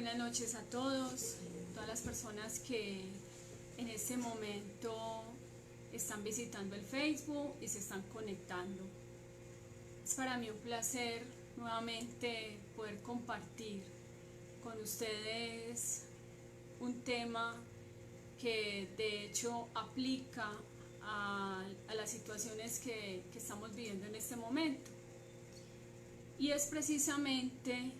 Buenas noches a todas las personas que en este momento están visitando el Facebook y se están conectando. Es para mí un placer nuevamente poder compartir con ustedes un tema que de hecho aplica a las situaciones que estamos viviendo en este momento, y es precisamente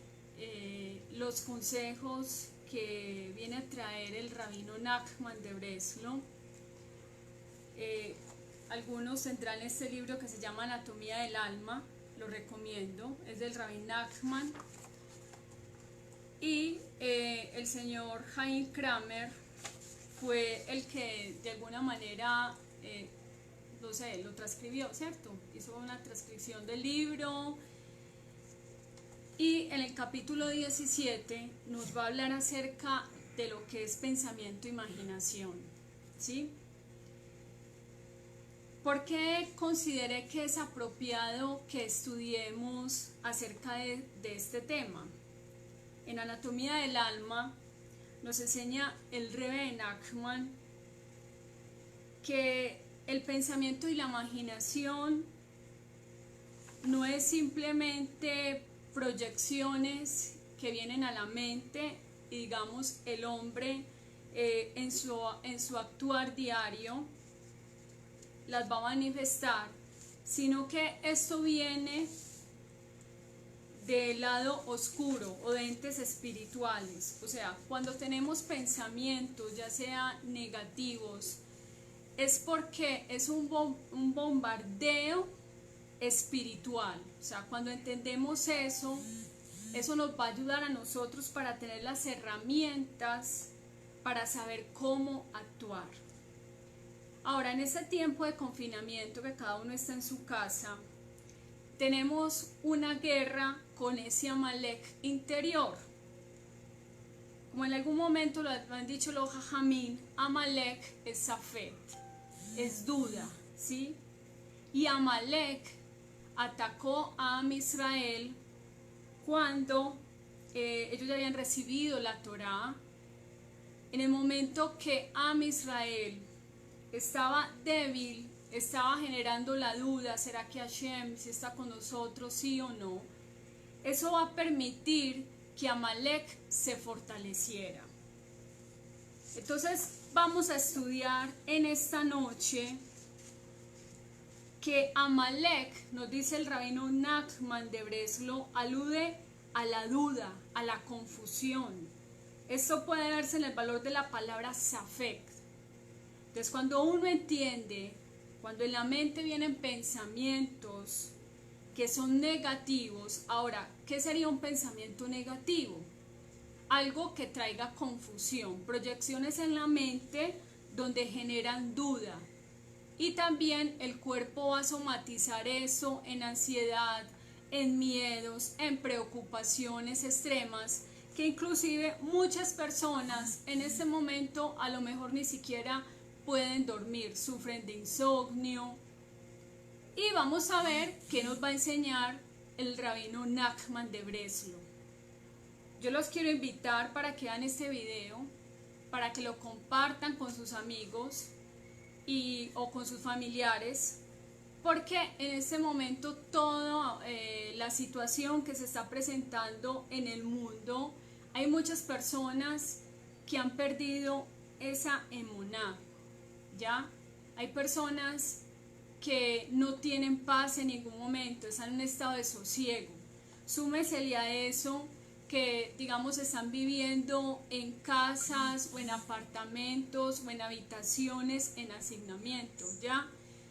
los consejos que viene a traer el rabino Nachman de Breslau. Algunos tendrán este libro que se llama Anatomía del Alma, lo recomiendo, es del rabino Nachman, y el señor Chaim Kramer fue el que de alguna manera no sé, lo transcribió, ¿cierto? Hizo una transcripción del libro. Y en el capítulo 17 nos va a hablar acerca de lo que es pensamiento e imaginación, ¿sí? ¿Por qué consideré que es apropiado que estudiemos acerca de este tema? En Anatomía del Alma nos enseña el Rebbe Nachman que el pensamiento y la imaginación no es simplemente proyecciones que vienen a la mente y digamos el hombre en su actuar diario las va a manifestar, sino que esto viene del lado oscuro o de entes espirituales. O sea, cuando tenemos pensamientos ya sea negativos, es porque es un bombardeo espiritual. O sea, cuando entendemos eso nos va a ayudar a nosotros para tener las herramientas para saber cómo actuar. Ahora, en este tiempo de confinamiento que cada uno está en su casa, tenemos una guerra con ese Amalek interior. Como en algún momento lo han dicho los Jajamín, Amalek es Safet, es duda, ¿sí? Y Amalek atacó a Israel cuando ellos ya habían recibido la Torá. En el momento que Israel estaba débil, estaba generando la duda, ¿será que Hashem si está con nosotros, sí o no? Eso va a permitir que Amalek se fortaleciera. Entonces vamos a estudiar en esta noche que Amalek, nos dice el rabino Nachman de Breslau, alude a la duda, a la confusión. Esto puede verse en el valor de la palabra Safek. Entonces, cuando uno entiende, cuando en la mente vienen pensamientos que son negativos, ahora, ¿qué sería un pensamiento negativo? Algo que traiga confusión, proyecciones en la mente donde generan duda. Y también el cuerpo va a somatizar eso en ansiedad, en miedos, en preocupaciones extremas, que inclusive muchas personas en este momento a lo mejor ni siquiera pueden dormir, sufren de insomnio. Y vamos a ver qué nos va a enseñar el rabino Nachman de Breslau. Yo los quiero invitar para que vean este video, para que lo compartan con sus amigos o con sus familiares, porque en este momento toda la situación que se está presentando en el mundo, hay muchas personas que han perdido esa emuná, ¿ya? Hay personas que no tienen paz en ningún momento, están en un estado de sosiego. Súmesele a eso que digamos están viviendo en casas o en apartamentos o en habitaciones en hacinamiento, ¿ya?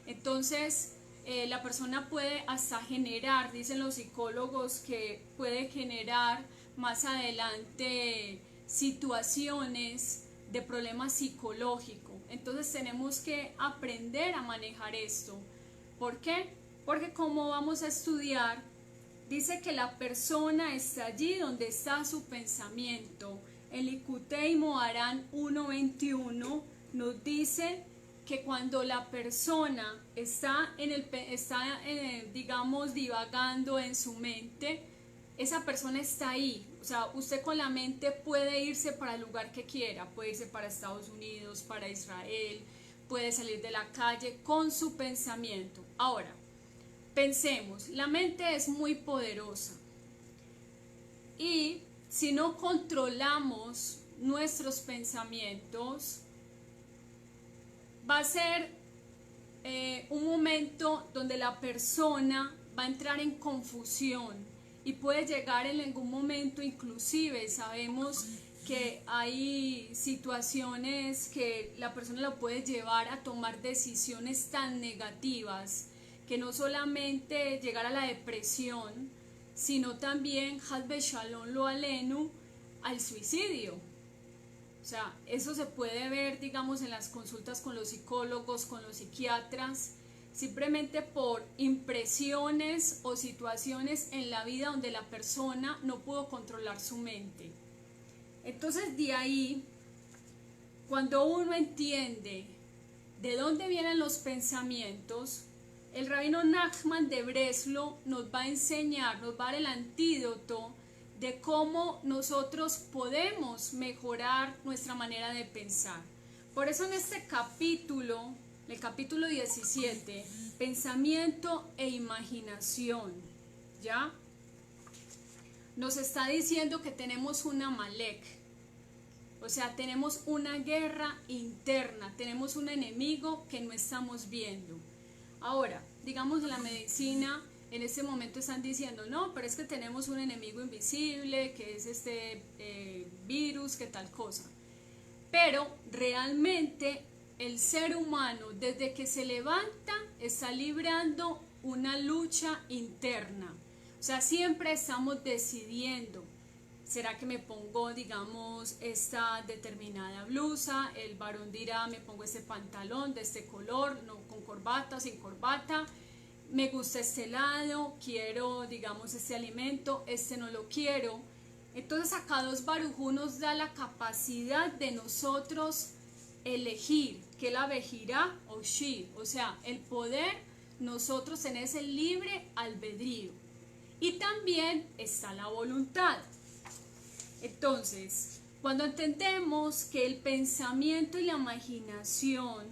Entonces la persona puede hasta generar, dicen los psicólogos, que puede generar más adelante situaciones de problema psicológico. Entonces tenemos que aprender a manejar esto. ¿Por qué? Porque como vamos a estudiar, dice que la persona está allí donde está su pensamiento. El Likutei Moharan 1.21 nos dice que cuando la persona está digamos divagando en su mente, esa persona está ahí. O sea, usted con la mente puede irse para el lugar que quiera, puede irse para Estados Unidos, para Israel, puede salir de la calle con su pensamiento. Ahora, pensemos, la mente es muy poderosa y si no controlamos nuestros pensamientos, va a ser un momento donde la persona va a entrar en confusión y puede llegar en algún momento, inclusive sabemos que hay situaciones que la persona lo puede llevar a tomar decisiones tan negativas que no solamente llegar a la depresión, sino también, Hasbe Shalom lo alenu, al suicidio. O sea, eso se puede ver, digamos, en las consultas con los psicólogos, con los psiquiatras, simplemente por impresiones o situaciones en la vida donde la persona no pudo controlar su mente. Entonces, de ahí, cuando uno entiende de dónde vienen los pensamientos, el rabino Nachman de Breslo nos va a enseñar, nos va a dar el antídoto de cómo nosotros podemos mejorar nuestra manera de pensar. Por eso en este capítulo, el capítulo 17, pensamiento e imaginación, ¿ya? Nos está diciendo que tenemos un Amalek, o sea, tenemos una guerra interna, tenemos un enemigo que no estamos viendo. Ahora, digamos en la medicina, en este momento están diciendo, no, pero es que tenemos un enemigo invisible, que es este virus, que tal cosa. Pero realmente el ser humano, desde que se levanta, está librando una lucha interna. O sea, siempre estamos decidiendo, ¿será que me pongo, digamos, esta determinada blusa? El varón dirá, me pongo este pantalón de este color, no con corbata, sin corbata. Me gusta este lado, quiero, digamos, este alimento, este no lo quiero. Entonces acá Dos Barujú nos da la capacidad de nosotros elegir, que la vejirá o shi, o sea, el poder, nosotros en ese libre albedrío. Y también está la voluntad. Entonces, cuando entendemos que el pensamiento y la imaginación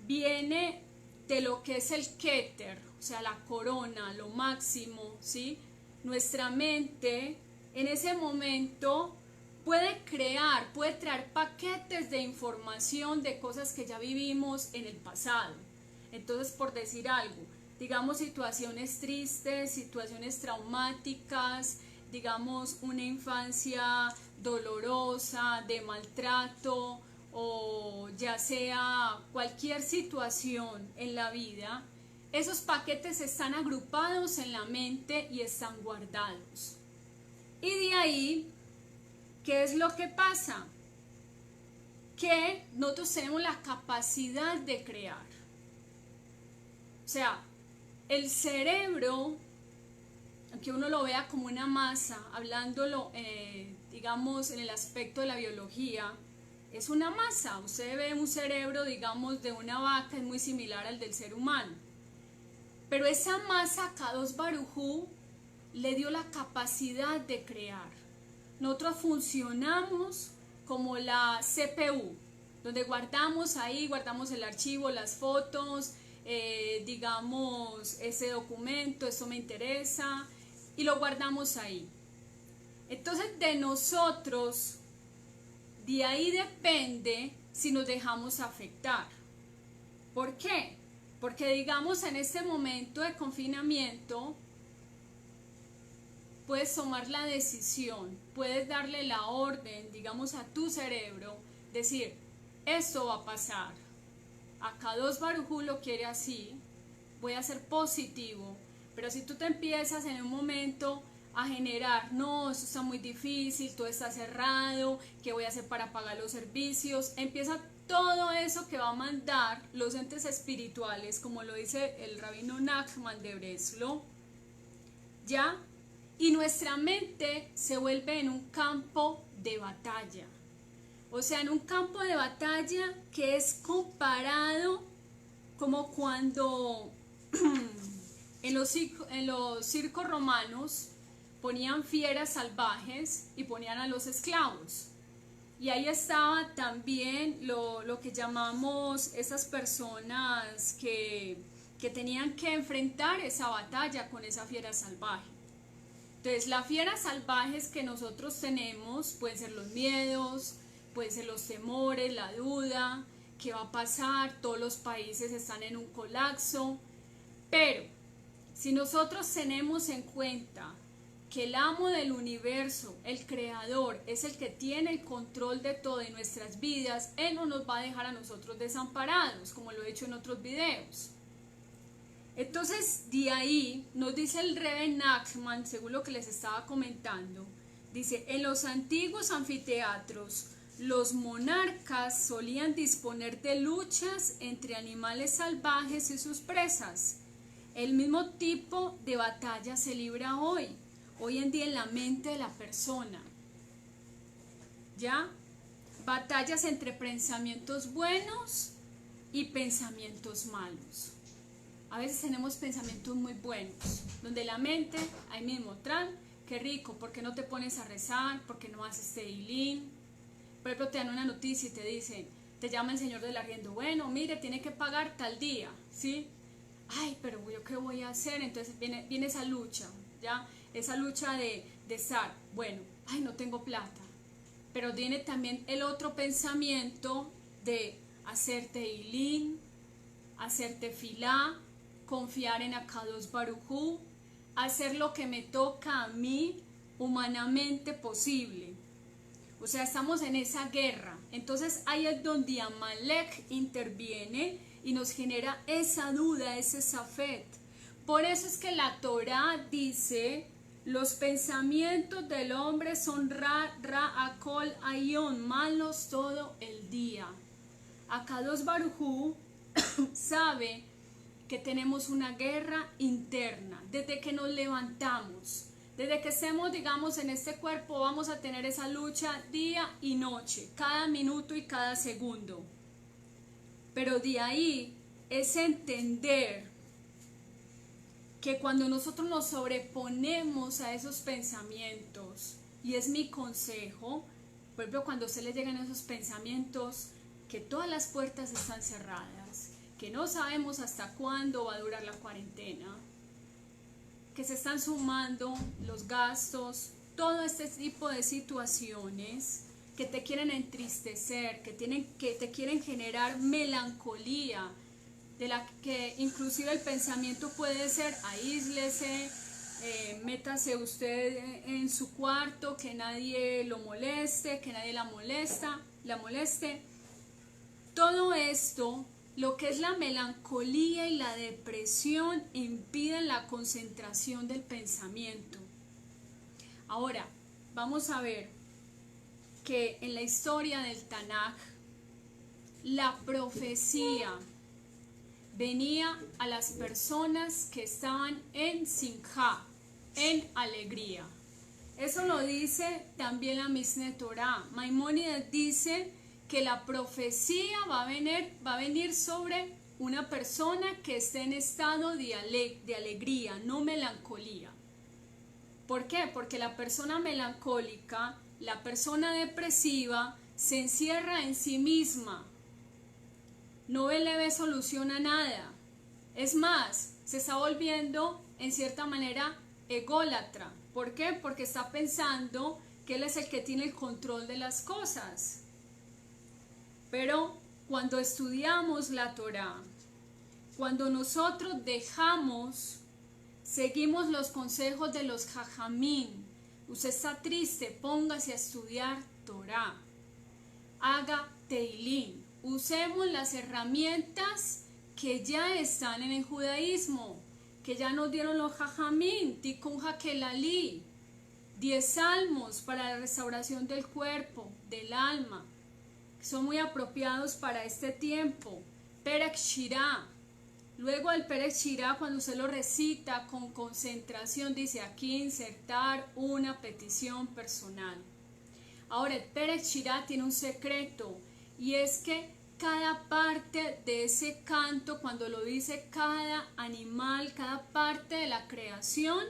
viene de lo que es el Keter, o sea, la corona, lo máximo, ¿sí? Nuestra mente en ese momento puede crear, puede traer paquetes de información de cosas que ya vivimos en el pasado. Entonces, por decir algo, digamos situaciones tristes, situaciones traumáticas, digamos una infancia dolorosa, de maltrato, o ya sea cualquier situación en la vida, esos paquetes están agrupados en la mente y están guardados. Y de ahí, ¿qué es lo que pasa? Que nosotros tenemos la capacidad de crear. O sea, el cerebro, aunque uno lo vea como una masa, hablándolo, digamos, en el aspecto de la biología, es una masa. Usted ve un cerebro, digamos, de una vaca, es muy similar al del ser humano. Pero esa masa, Kadosh Baruj Hu, le dio la capacidad de crear. Nosotros funcionamos como la CPU, donde guardamos ahí, guardamos el archivo, las fotos, digamos, ese documento, eso me interesa, y lo guardamos ahí. Entonces, de nosotros, de ahí depende si nos dejamos afectar. ¿Por qué? Porque digamos en este momento de confinamiento puedes tomar la decisión, puedes darle la orden, digamos, a tu cerebro, decir, esto va a pasar. Acá Dos Baruj Hu lo quiere así, voy a ser positivo, pero si tú te empiezas en un momento a generar, no, esto está muy difícil, todo está cerrado, ¿qué voy a hacer para pagar los servicios? Empieza todo eso que va a mandar los entes espirituales, como lo dice el rabino Nachman de Breslo, ¿ya? Y nuestra mente se vuelve en un campo de batalla. O sea, en un campo de batalla que es comparado como cuando en los circos romanos ponían fieras salvajes y ponían a los esclavos. Y ahí estaba también lo que llamamos esas personas que tenían que enfrentar esa batalla con esa fiera salvaje. Entonces, las fieras salvajes que nosotros tenemos pueden ser los miedos, pueden ser los temores, la duda, qué va a pasar, todos los países están en un colapso, pero si nosotros tenemos en cuenta que el amo del universo, el creador, es el que tiene el control de todo en nuestras vidas, él no nos va a dejar a nosotros desamparados, como lo he hecho en otros videos. Entonces, de ahí nos dice el Rebbe Nachman, según lo que les estaba comentando, dice, en los antiguos anfiteatros, los monarcas solían disponer de luchas entre animales salvajes y sus presas. El mismo tipo de batalla se libra hoy en día en la mente de la persona. ¿Ya? Batallas entre pensamientos buenos y pensamientos malos. A veces tenemos pensamientos muy buenos, donde la mente, ahí mismo, qué rico, ¿por qué no te pones a rezar? ¿Por qué no haces teilín? Por ejemplo, te dan una noticia y te dicen, te llama el señor del arriendo, bueno, mire, tiene que pagar tal día, ¿sí? Ay, pero yo qué voy a hacer, entonces viene esa lucha, ¿ya? Esa lucha de estar, bueno, ay, no tengo plata, pero viene también el otro pensamiento de hacer teilín, hacer tefilá, confiar en Akadosh Baruj Hu, hacer lo que me toca a mí humanamente posible. O sea, estamos en esa guerra. Entonces ahí es donde Amalek interviene y nos genera esa duda, ese safet. Por eso es que la Torá dice, los pensamientos del hombre son akol ayon, malos todo el día. Akadosh Baruj Hu sabe que tenemos una guerra interna. Desde que nos levantamos, desde que estemos, digamos, en este cuerpo, vamos a tener esa lucha día y noche, cada minuto y cada segundo. Pero de ahí es entender que cuando nosotros nos sobreponemos a esos pensamientos, y es mi consejo, por ejemplo, cuando se le llegan esos pensamientos, que todas las puertas están cerradas, que no sabemos hasta cuándo va a durar la cuarentena, que se están sumando los gastos, todo este tipo de situaciones que te quieren entristecer, que te quieren generar melancolía, de la que inclusive el pensamiento puede ser aíslese, métase usted en su cuarto, que nadie lo moleste, que nadie la moleste. Todo esto, lo que es la melancolía y la depresión, impiden la concentración del pensamiento. Ahora, vamos a ver que en la historia del Tanaj, la profecía venía a las personas que estaban en simjá, en alegría. Eso lo dice también la Mishneh Torah. Maimónides dice que la profecía va a venir sobre una persona que esté en estado de alegría, no melancolía. ¿Por qué? Porque la persona melancólica, la persona depresiva, se encierra en sí misma, no le ve solución a nada. Es más, se está volviendo en cierta manera ególatra. ¿Por qué? Porque está pensando que él es el que tiene el control de las cosas. Pero cuando estudiamos la Torá, cuando nosotros seguimos los consejos de los jajamín, usted está triste, póngase a estudiar Torá, haga teilín, usemos las herramientas que ya están en el judaísmo, que ya nos dieron los jajamín, tikkun hakelali, 10 salmos para la restauración del cuerpo, del alma, son muy apropiados para este tiempo. Perek Shirah, luego el Perek Shirah, cuando usted lo recita con concentración, dice aquí insertar una petición personal. Ahora el Perek Shirah tiene un secreto, y es que cada parte de ese canto, cuando lo dice cada animal, cada parte de la creación,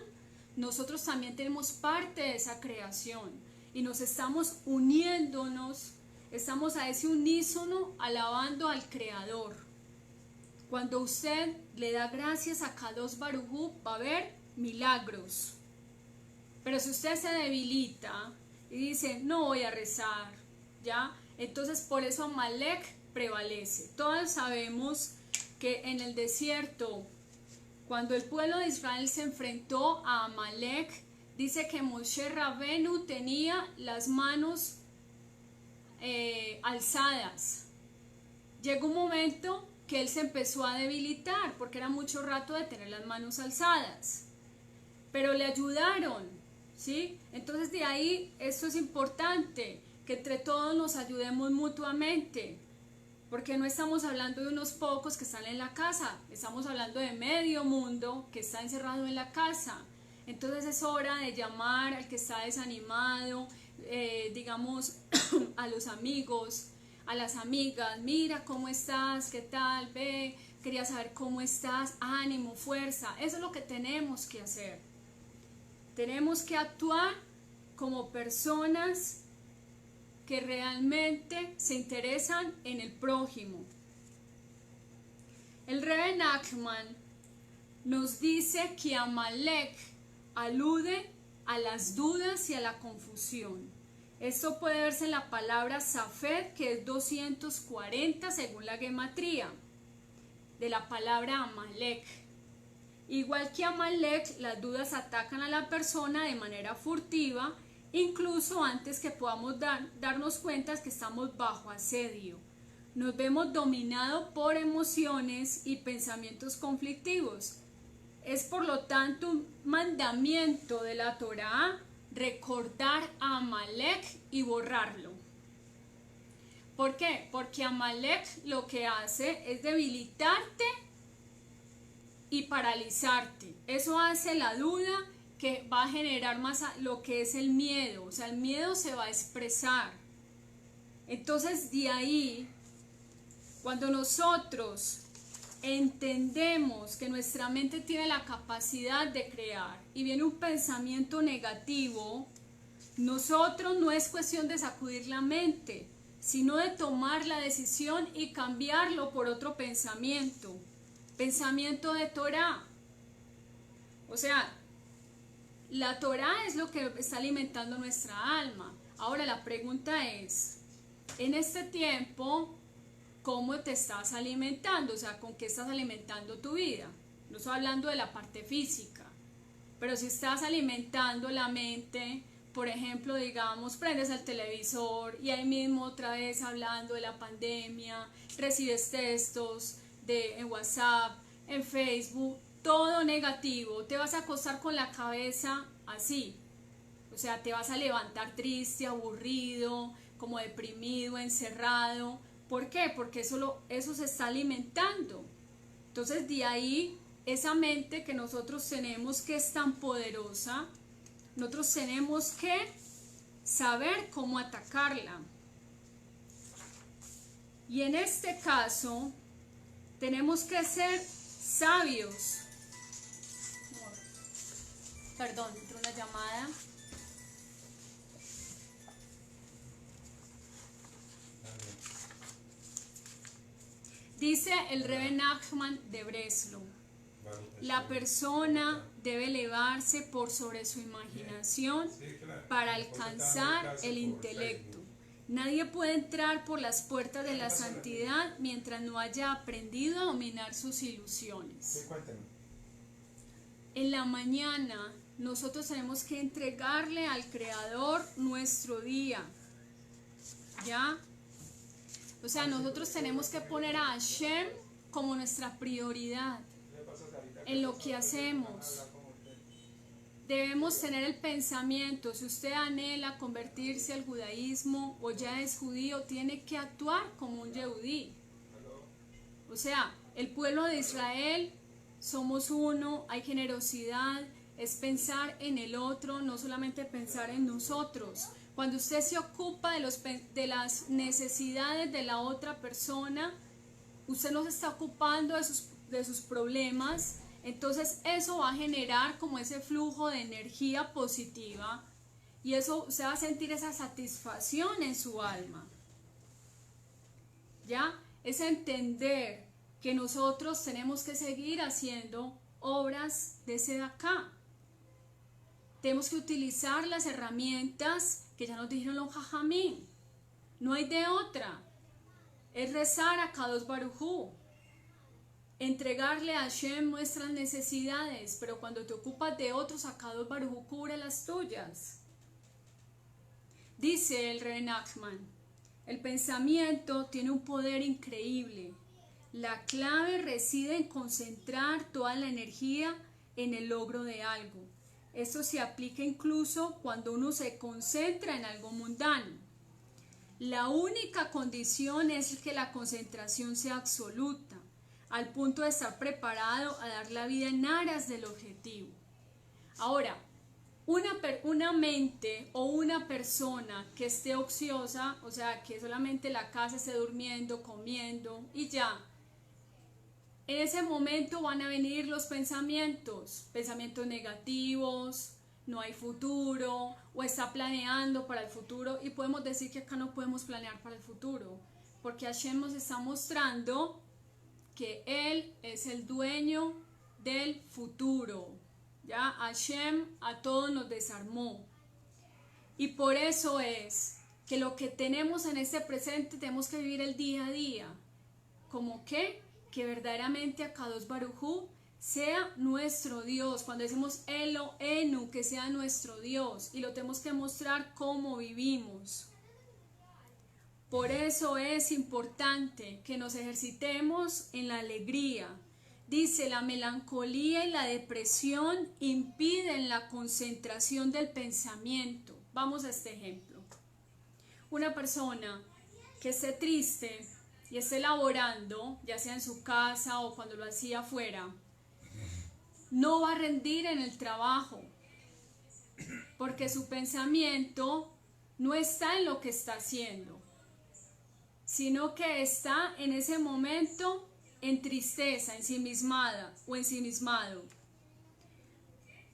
nosotros también tenemos parte de esa creación y nos estamos uniéndonos, estamos a ese unísono alabando al Creador. Cuando usted le da gracias a Kadosh Baruj Hu, va a haber milagros. Pero si usted se debilita y dice, no voy a rezar, ¿ya? Entonces por eso Amalek prevalece. Todos sabemos que en el desierto, cuando el pueblo de Israel se enfrentó a Amalek, dice que Moshe Rabenu tenía las manos alzadas. Llegó un momento que él se empezó a debilitar porque era mucho rato de tener las manos alzadas, pero le ayudaron, ¿sí? Entonces de ahí esto es importante, que entre todos nos ayudemos mutuamente, porque no estamos hablando de unos pocos que están en la casa, estamos hablando de medio mundo que está encerrado en la casa. Entonces es hora de llamar al que está desanimado, digamos a los amigos, a las amigas, mira cómo estás, qué tal, ve, quería saber cómo estás, ánimo, fuerza. Eso es lo que tenemos que hacer. Tenemos que actuar como personas que realmente se interesan en el prójimo. El Rebbe Nachman nos dice que Amalek alude a las dudas y a la confusión. Esto puede verse en la palabra Safed, que es 240 según la gematría de la palabra Amalek. Igual que Amalek, las dudas atacan a la persona de manera furtiva, incluso antes que podamos darnos cuenta que estamos bajo asedio. Nos vemos dominados por emociones y pensamientos conflictivos. Es por lo tanto un mandamiento de la Torá recordar a Amalek y borrarlo. ¿Por qué? Porque Amalek lo que hace es debilitarte y paralizarte. Eso hace la duda, que va a generar más lo que es el miedo. O sea, el miedo se va a expresar. Entonces de ahí, cuando nosotros entendemos que nuestra mente tiene la capacidad de crear y viene un pensamiento negativo, nosotros no es cuestión de sacudir la mente, sino de tomar la decisión y cambiarlo por otro pensamiento de Torah. O sea, la Torah es lo que está alimentando nuestra alma. Ahora la pregunta es, en este tiempo, ¿cómo te estás alimentando? O sea, ¿con qué estás alimentando tu vida? No estoy hablando de la parte física, pero si estás alimentando la mente, por ejemplo, digamos, prendes el televisor y ahí mismo otra vez hablando de la pandemia, recibes textos en WhatsApp, en Facebook, todo negativo, te vas a acostar con la cabeza así. O sea, te vas a levantar triste, aburrido, como deprimido, encerrado. ¿Por qué? Porque eso se está alimentando. Entonces de ahí esa mente que nosotros tenemos, que es tan poderosa, nosotros tenemos que saber cómo atacarla. Y en este caso tenemos que ser sabios. Perdón, entró una llamada. Dice el Rebbe Nachman de Breslau, la persona debe elevarse por sobre su imaginación para alcanzar el intelecto. Nadie puede entrar por las puertas de la santidad mientras no haya aprendido a dominar sus ilusiones. En la mañana nosotros tenemos que entregarle al Creador nuestro día, ¿ya? O sea, nosotros tenemos que poner a Hashem como nuestra prioridad en lo que hacemos. Debemos tener el pensamiento, si usted anhela convertirse al judaísmo o ya es judío, tiene que actuar como un yehudí. O sea, el pueblo de Israel, somos uno, hay generosidad, es pensar en el otro, no solamente pensar en nosotros. Cuando usted se ocupa de las necesidades de la otra persona, usted no se está ocupando de sus problemas Entonces eso va a generar como ese flujo de energía positiva y eso se va a sentir esa satisfacción en su alma. ¿Ya? Es entender que nosotros tenemos que seguir haciendo obras de Sedaká. Tenemos que utilizar las herramientas que ya nos dijeron los Jajamín. No hay de otra. Es rezar a Kadosh Baruj Hu. Entregarle a Hashem nuestras necesidades, pero cuando te ocupas de otros, a Kadosh Baruj Hu cubre las tuyas. Dice el Reb Nachman, el pensamiento tiene un poder increíble. La clave reside en concentrar toda la energía en el logro de algo. Esto se aplica incluso cuando uno se concentra en algo mundano. La única condición es que la concentración sea absoluta, al punto de estar preparado a dar la vida en aras del objetivo. Ahora, una mente o una persona que esté ociosa, o sea, que solamente la casa esté durmiendo, comiendo y ya, en ese momento van a venir los pensamientos negativos, no hay futuro, o está planeando para el futuro, y podemos decir que acá no podemos planear para el futuro, porque Hashem nos está mostrando que Él es el dueño del futuro. Ya Hashem a todos nos desarmó, y por eso es que lo que tenemos en este presente tenemos que vivir el día a día, como que verdaderamente Akadosh Baruj Hu sea nuestro Dios. Cuando decimos Eloenu, que sea nuestro Dios, y lo tenemos que mostrar cómo vivimos. Por eso es importante que nos ejercitemos en la alegría. Dice, la melancolía y la depresión impiden la concentración del pensamiento. Vamos a este ejemplo. Una persona que esté triste y esté laborando, ya sea en su casa o cuando lo hacía afuera, no va a rendir en el trabajo, porque su pensamiento no está en lo que está haciendo, sino que está en ese momento en tristeza, ensimismada o ensimismado.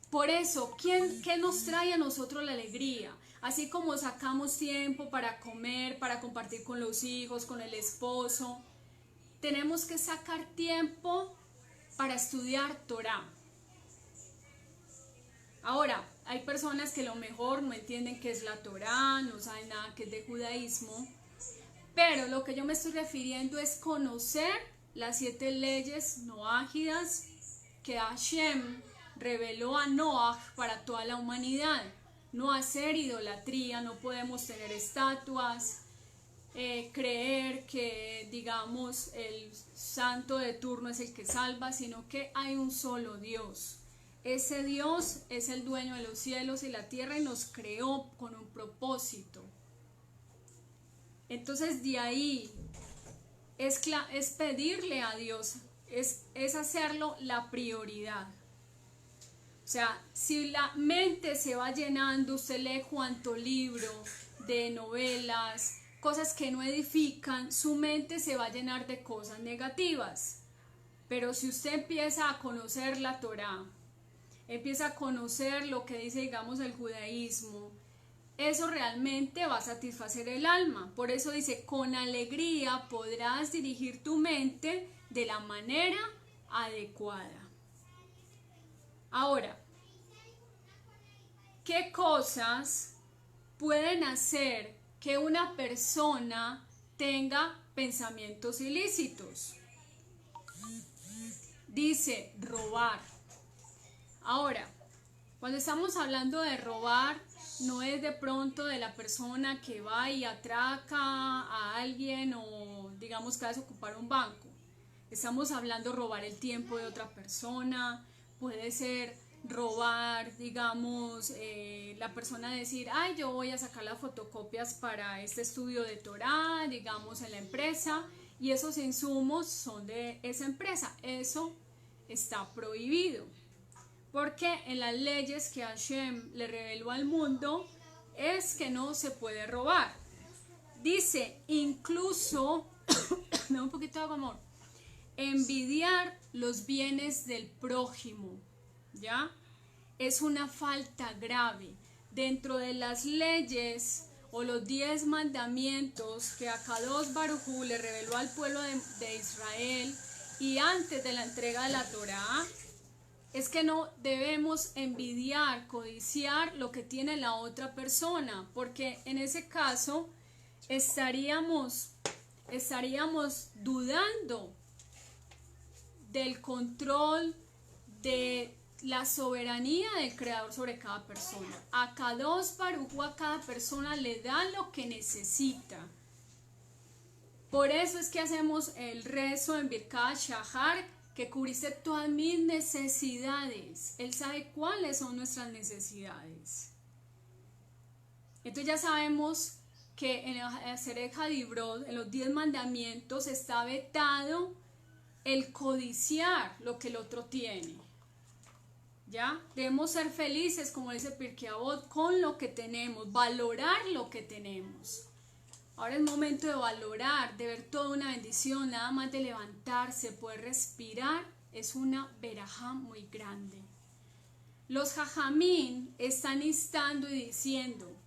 Por eso, ¿qué nos trae a nosotros la alegría? Así como sacamos tiempo para comer, para compartir con los hijos, con el esposo, tenemos que sacar tiempo para estudiar Torah. Ahora, hay personas que a lo mejor no entienden qué es la Torah, no saben nada que es de judaísmo, pero lo que yo me estoy refiriendo es conocer las 7 leyes noágidas que Hashem reveló a Noah para toda la humanidad. No hacer idolatría, no podemos tener estatuas, creer que, digamos, el santo de turno es el que salva, sino que hay un solo Dios. Ese Dios es el dueño de los cielos y la tierra y nos creó con un propósito. Entonces de ahí es pedirle a Dios, es hacerlo la prioridad. O sea, si la mente se va llenando, usted lee cuánto libro de novelas, cosas que no edifican, su mente se va a llenar de cosas negativas. Pero si usted empieza a conocer la Torá, empieza a conocer lo que dice, digamos, el judaísmo, eso realmente va a satisfacer el alma. Por eso dice, con alegría podrás dirigir tu mente de la manera adecuada. Ahora, ¿qué cosas pueden hacer que una persona tenga pensamientos ilícitos? Dice, robar. Ahora, cuando estamos hablando de robar, no es de pronto de la persona que va y atraca a alguien o digamos que va a desocupar un banco. Estamos hablando de robar el tiempo de otra persona. Puede ser robar, digamos, la persona decir, ay, yo voy a sacar las fotocopias para este estudio de Torah, digamos, en la empresa, y esos insumos son de esa empresa. Eso está prohibido, porque en las leyes que Hashem le reveló al mundo es que no se puede robar. Dice, incluso, me da un poquito de agua, amor. envidiar los bienes del prójimo, ¿ya? Es una falta grave. Dentro de las leyes o los 10 mandamientos que Akadosh Baruj Hu le reveló al pueblo de Israel y antes de la entrega de la Torá, es que no debemos envidiar, codiciar lo que tiene la otra persona, porque en ese caso estaríamos dudando del control de la soberanía del Creador sobre cada persona. A Kadosh Baruj Hu, a cada persona le da lo que necesita. Por eso es que hacemos el rezo en Birkat Shahar, que cubriste todas mis necesidades. Él sabe cuáles son nuestras necesidades. Entonces ya sabemos que en el Seret Hadibrot, en los 10 mandamientos, está vetado el codiciar lo que el otro tiene. ¿Ya? Debemos ser felices, como dice Pirkei Avot, con lo que tenemos, valorar lo que tenemos. Ahora es momento de valorar, de ver toda una bendición, nada más de levantarse, poder respirar, es una verajá muy grande. Los jajamín están instando y diciendo,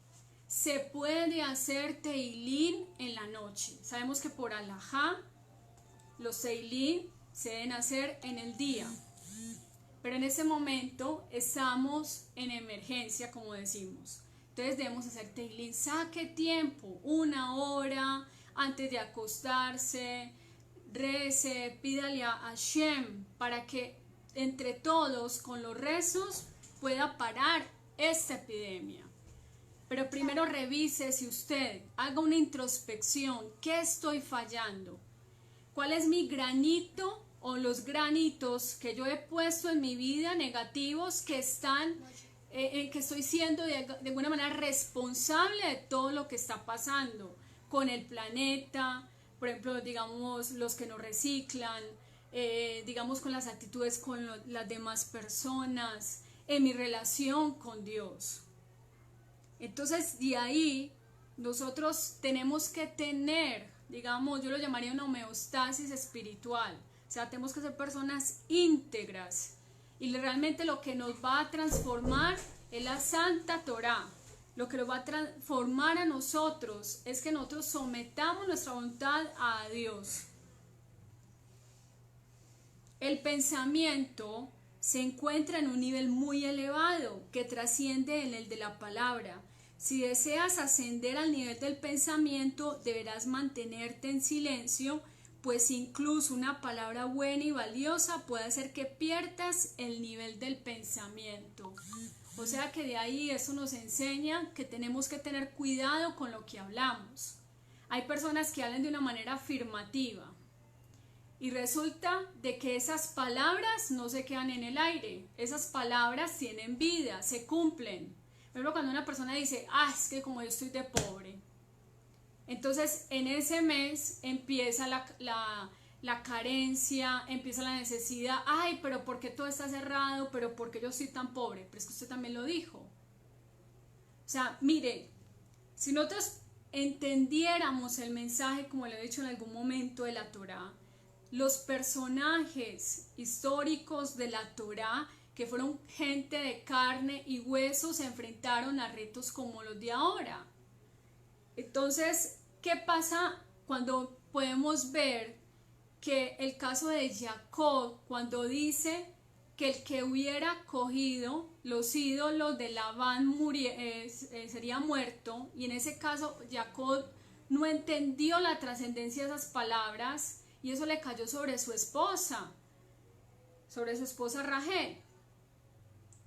se puede hacer teilín en la noche. Sabemos que por alajá, los teilín se deben hacer en el día. Pero en ese momento estamos en emergencia, como decimos. Entonces debemos hacer teilín. Saque tiempo, 1 hora antes de acostarse, rece, pídale a Hashem para que entre todos con los rezos pueda parar esta epidemia. Pero primero revise si usted haga una introspección. ¿Qué estoy fallando? ¿Cuál es mi granito o los granitos que yo he puesto en mi vida negativos que están, que estoy siendo de alguna manera responsable de todo lo que está pasando con el planeta? Por ejemplo, digamos, los que no reciclan, digamos, con las actitudes con las demás personas, en mi relación con Dios. Entonces, de ahí, nosotros tenemos que tener, digamos, yo lo llamaría una homeostasis espiritual. O sea, tenemos que ser personas íntegras. Y realmente lo que nos va a transformar es la Santa Torá. Lo que nos va a transformar a nosotros es que nosotros sometamos nuestra voluntad a Dios. El pensamiento se encuentra en un nivel muy elevado que trasciende en el de la palabra. Si deseas ascender al nivel del pensamiento, deberás mantenerte en silencio, pues incluso una palabra buena y valiosa puede hacer que pierdas el nivel del pensamiento. O sea que de ahí eso nos enseña que tenemos que tener cuidado con lo que hablamos. Hay personas que hablan de una manera afirmativa y resulta de que esas palabras no se quedan en el aire. Esas palabras tienen vida, se cumplen. Por ejemplo, cuando una persona dice, es que como yo estoy de pobre, entonces en ese mes empieza la carencia, empieza la necesidad, pero ¿por qué todo está cerrado? ¿Pero por qué yo soy tan pobre? Pero es que usted también lo dijo. O sea, mire, si nosotros entendiéramos el mensaje, como le he dicho en algún momento, de la Torá, los personajes históricos de la Torá, que fueron gente de carne y hueso, se enfrentaron a retos como los de ahora. Entonces, ¿qué pasa cuando podemos ver que el caso de Jacob, cuando dice que el que hubiera cogido los ídolos de Labán sería muerto, y en ese caso Jacob no entendió la trascendencia de esas palabras y eso le cayó sobre su esposa Rachel?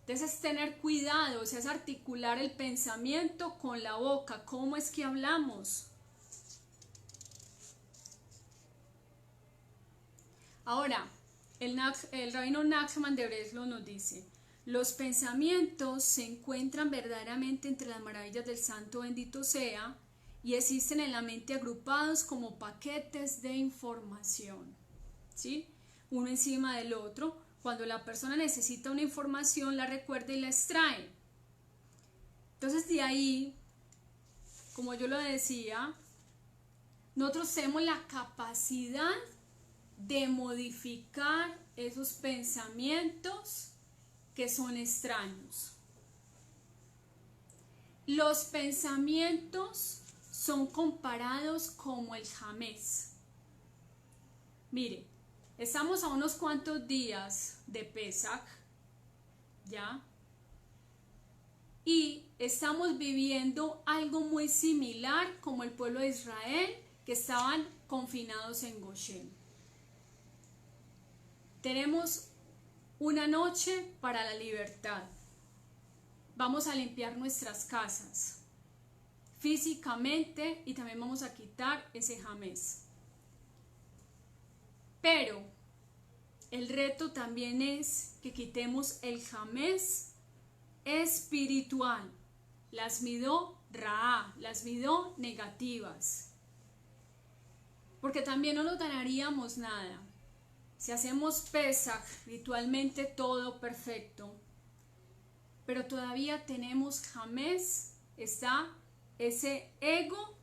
Entonces es tener cuidado, o sea, es articular el pensamiento con la boca. ¿Cómo es que hablamos? Ahora, el rabino Nachman de Breslau nos dice, los pensamientos se encuentran verdaderamente entre las maravillas del santo bendito sea y existen en la mente agrupados como paquetes de información, ¿sí? Uno encima del otro. Cuando la persona necesita una información, la recuerda y la extrae. Entonces de ahí, como yo lo decía, nosotros tenemos la capacidad de modificar esos pensamientos que son extraños. Los pensamientos son comparados como el jamés. Mire, estamos a unos cuantos días de Pesaj, ¿ya? Y estamos viviendo algo muy similar como el pueblo de Israel, que estaban confinados en Goshen. Tenemos una noche para la libertad. Vamos a limpiar nuestras casas físicamente y también vamos a quitar ese jamés. Pero el reto también es que quitemos el jamés espiritual, las midot raá, las midot negativas, porque también no nos ganaríamos nada si hacemos Pesaj ritualmente todo perfecto, pero todavía tenemos jamés, está ese ego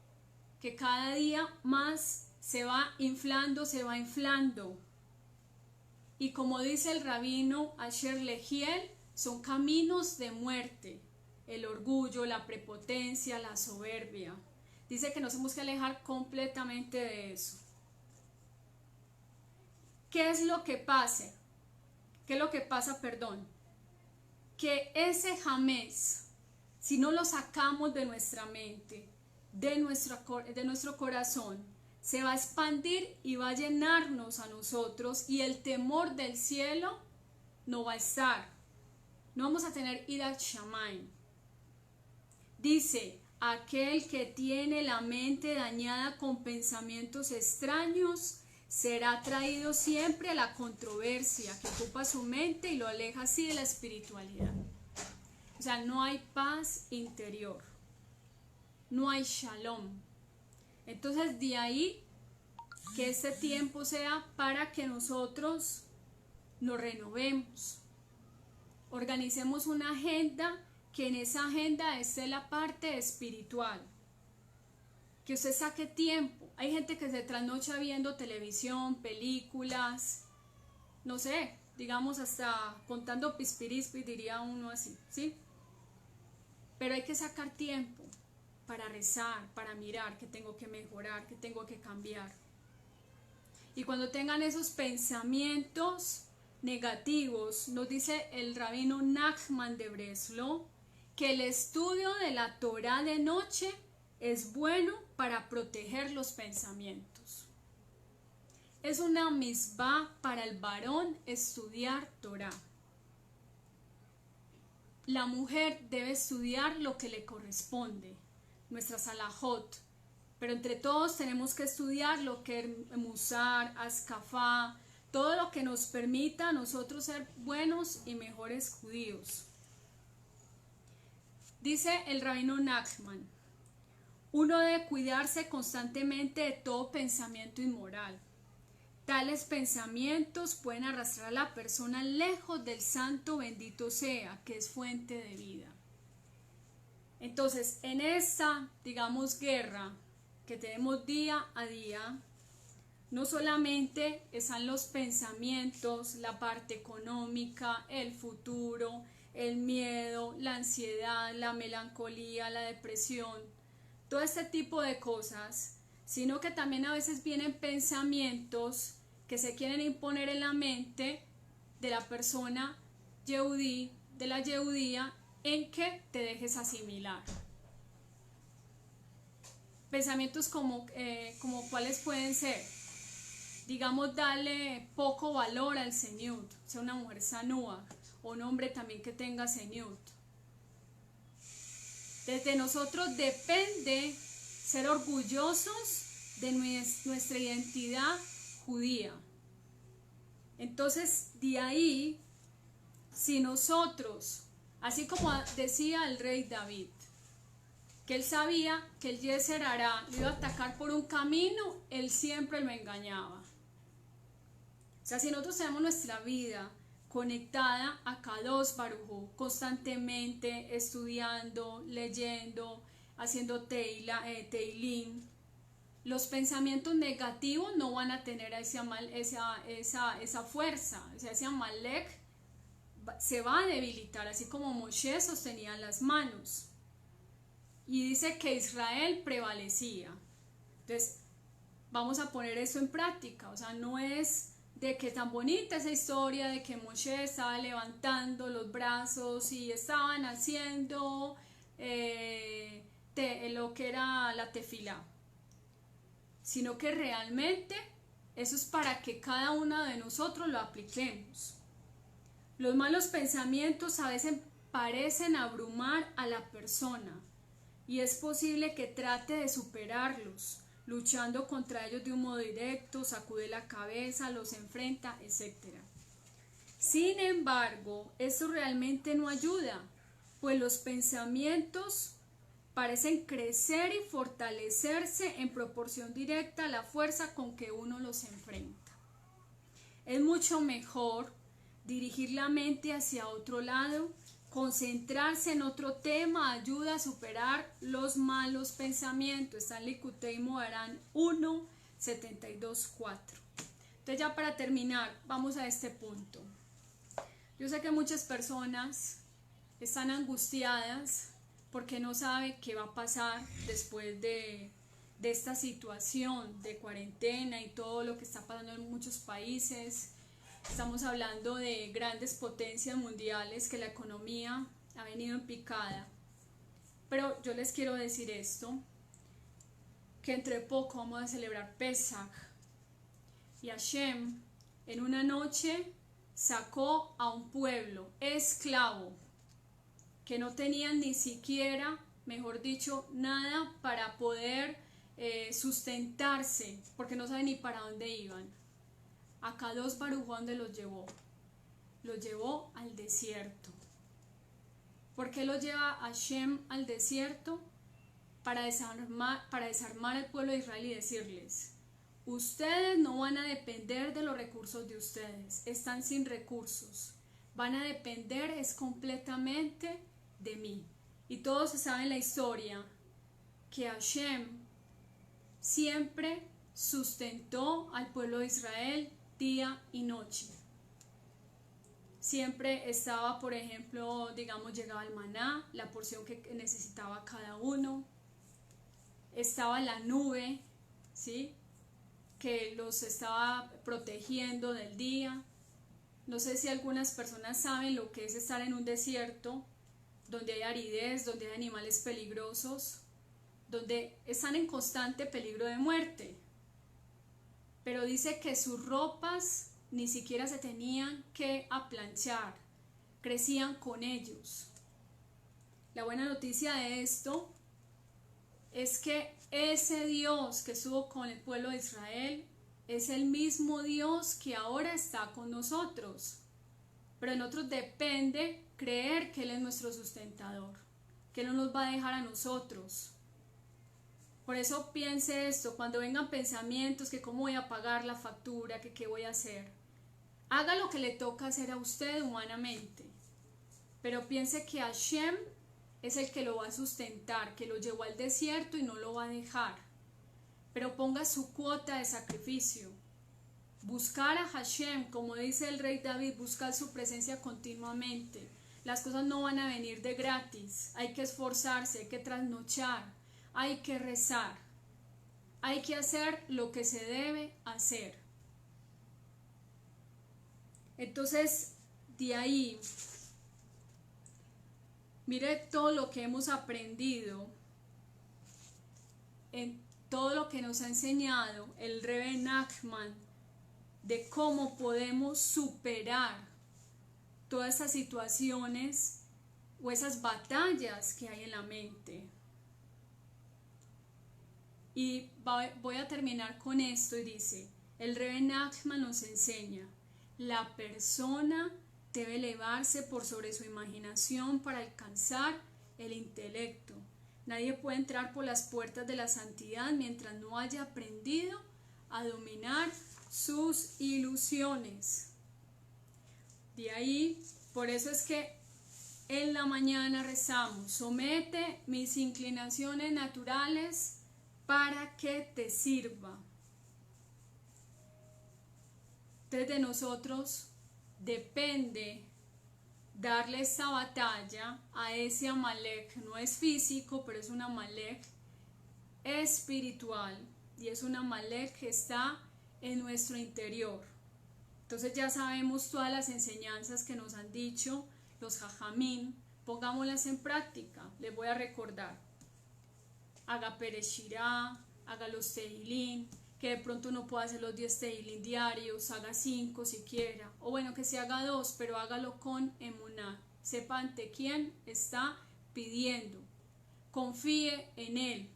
que cada día más se va inflando, y como dice el rabino Asher Lehiel, son caminos de muerte, el orgullo, la prepotencia, la soberbia. Dice que nos tenemos que alejar completamente de eso. ¿Qué es lo que pasa? ¿Qué es lo que pasa, perdón? Que ese jamés, si no lo sacamos de nuestra mente, de nuestro corazón, se va a expandir y va a llenarnos a nosotros, y el temor del cielo no va a estar. No vamos a tener Irat Shamayim. Dice, aquel que tiene la mente dañada con pensamientos extraños será traído siempre a la controversia que ocupa su mente y lo aleja así de la espiritualidad. O sea, no hay paz interior, no hay shalom. Entonces, de ahí que este tiempo sea para que nosotros nos renovemos, organicemos una agenda, que en esa agenda esté la parte espiritual, que usted saque tiempo. Hay gente que se trasnocha viendo televisión, películas, no sé, digamos hasta contando pispirispis, diría uno así, ¿sí? Pero hay que sacar tiempo para rezar, para mirar que tengo que mejorar, que tengo que cambiar. Y cuando tengan esos pensamientos negativos, nos dice el rabino Nachman de Breslov que el estudio de la Torá de noche es bueno para proteger los pensamientos. Es una misbah para el varón estudiar Torá. La mujer debe estudiar lo que le corresponde, nuestras halajot, pero entre todos tenemos que estudiar lo que es Musar, Askafá, todo lo que nos permita a nosotros ser buenos y mejores judíos. Dice el rabino Nachman, uno debe cuidarse constantemente de todo pensamiento inmoral. Tales pensamientos pueden arrastrar a la persona lejos del santo bendito sea, que es fuente de vida. Entonces, en esta, digamos, guerra que tenemos día a día, no solamente están los pensamientos, la parte económica, el futuro, el miedo, la ansiedad, la melancolía, la depresión, todo este tipo de cosas, sino que también a veces vienen pensamientos que se quieren imponer en la mente de la persona yehudí, de la yehudía, en que te dejes asimilar. Pensamientos como cuáles pueden ser, digamos, darle poco valor al Señor, sea una mujer sanúa o un hombre también que tenga Señor. Desde nosotros depende ser orgullosos de nuestra identidad judía. Entonces, de ahí, si nosotros, así como decía el rey David, que él sabía que el Yeser Hará lo iba a atacar por un camino, él siempre lo engañaba. O sea, si nosotros tenemos nuestra vida conectada a Kadosh Baruj Hu, constantemente estudiando, leyendo, haciendo Teilim, los pensamientos negativos no van a tener esa fuerza, o sea, ese Amalek se va a debilitar, así como Moshe sostenía las manos. Y dice que Israel prevalecía. Entonces, vamos a poner eso en práctica, o sea, no es de que tan bonita esa historia de que Moshe estaba levantando los brazos y estaban haciendo lo que era la tefilá, sino que realmente eso es para que cada uno de nosotros lo apliquemos. Los malos pensamientos a veces parecen abrumar a la persona y es posible que trate de superarlos, luchando contra ellos de un modo directo, sacude la cabeza, los enfrenta, etc. Sin embargo, esto realmente no ayuda, pues los pensamientos parecen crecer y fortalecerse en proporción directa a la fuerza con que uno los enfrenta. Es mucho mejor dirigir la mente hacia otro lado, concentrarse en otro tema ayuda a superar los malos pensamientos. Está en Likutei Moharan 1, 72, 4. Entonces ya para terminar, vamos a este punto. Yo sé que muchas personas están angustiadas porque no saben qué va a pasar después de esta situación de cuarentena y todo lo que está pasando en muchos países. Estamos hablando de grandes potencias mundiales que la economía ha venido en picada. Pero yo les quiero decir esto, que entre poco vamos a celebrar Pesach y Hashem en una noche sacó a un pueblo esclavo que no tenían ni siquiera, mejor dicho, nada para poder sustentarse, porque no saben ni para dónde iban. A Kadosh Baruj Hu, ¿dónde los llevó? Los llevó al desierto. ¿Por qué los lleva Hashem al desierto? Para desarmar al pueblo de Israel y decirles: ustedes no van a depender de los recursos de ustedes, están sin recursos, van a depender es completamente de mí. Y todos saben la historia, que Hashem siempre sustentó al pueblo de Israel día y noche. Siempre estaba, por ejemplo, digamos, llegaba el maná, la porción que necesitaba cada uno. Estaba la nube, ¿sí?, que los estaba protegiendo del día. No sé si algunas personas saben lo que es estar en un desierto, donde hay aridez, donde hay animales peligrosos, donde están en constante peligro de muerte. Pero dice que sus ropas ni siquiera se tenían que aplanchar, crecían con ellos. La buena noticia de esto es que ese Dios que estuvo con el pueblo de Israel es el mismo Dios que ahora está con nosotros. Pero de nosotros depende creer que Él es nuestro sustentador, que Él no nos va a dejar a nosotros. Por eso piense esto, cuando vengan pensamientos que cómo voy a pagar la factura, que qué voy a hacer. Haga lo que le toca hacer a usted humanamente, pero piense que Hashem es el que lo va a sustentar, que lo llevó al desierto y no lo va a dejar. Pero ponga su cuota de sacrificio. Buscar a Hashem, como dice el rey David, buscar su presencia continuamente. Las cosas no van a venir de gratis, hay que esforzarse, hay que trasnochar, hay que rezar, hay que hacer lo que se debe hacer. Entonces, de ahí, mire todo lo que hemos aprendido, en todo lo que nos ha enseñado el Rebbe Nachman, de cómo podemos superar todas esas situaciones o esas batallas que hay en la mente. Y voy a terminar con esto y dice, el Rebbe Nachman nos enseña, la persona debe elevarse por sobre su imaginación para alcanzar el intelecto. Nadie puede entrar por las puertas de la santidad mientras no haya aprendido a dominar sus ilusiones. De ahí, por eso es que en la mañana rezamos, somete mis inclinaciones naturales para que te sirva. Entonces de nosotros depende darle esta batalla a ese Amalek. No es físico, pero es un Amalek espiritual y es un Amalek que está en nuestro interior. Entonces ya sabemos todas las enseñanzas que nos han dicho los Jajamín, pongámoslas en práctica. Les voy a recordar: haga Pereshirá, haga los Tehilín, que de pronto no pueda hacer los 10 Tehilín diarios, haga 5 si quiera, o bueno, que se haga 2, pero hágalo con emuná. Sepa ante quién está pidiendo, confíe en él.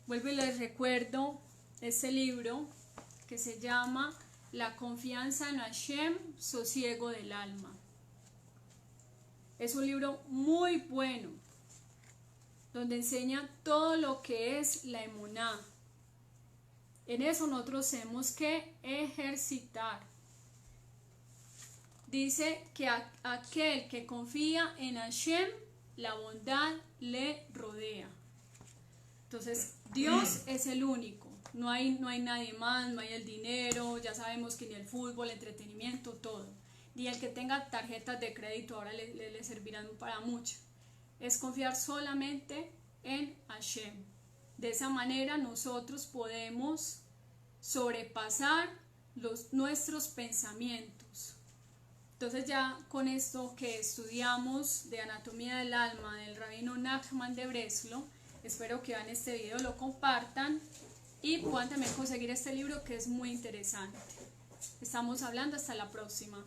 Vuelvo y les recuerdo este libro que se llama La confianza en Hashem, sosiego del alma. Es un libro muy bueno, donde enseña todo lo que es la emuná. En eso nosotros tenemos que ejercitar. Dice que aquel que confía en Hashem, la bondad le rodea. Entonces, Dios es el único. No hay nadie más, no hay el dinero, ya sabemos que ni el fútbol, el entretenimiento, todo. Ni el que tenga tarjetas de crédito ahora le servirán para mucho. Es confiar solamente en Hashem. De esa manera nosotros podemos sobrepasar nuestros pensamientos. Entonces ya con esto que estudiamos de anatomía del alma del rabino Nachman de Breslau, espero que vean este video, lo compartan y puedan también conseguir este libro que es muy interesante. Estamos hablando, hasta la próxima.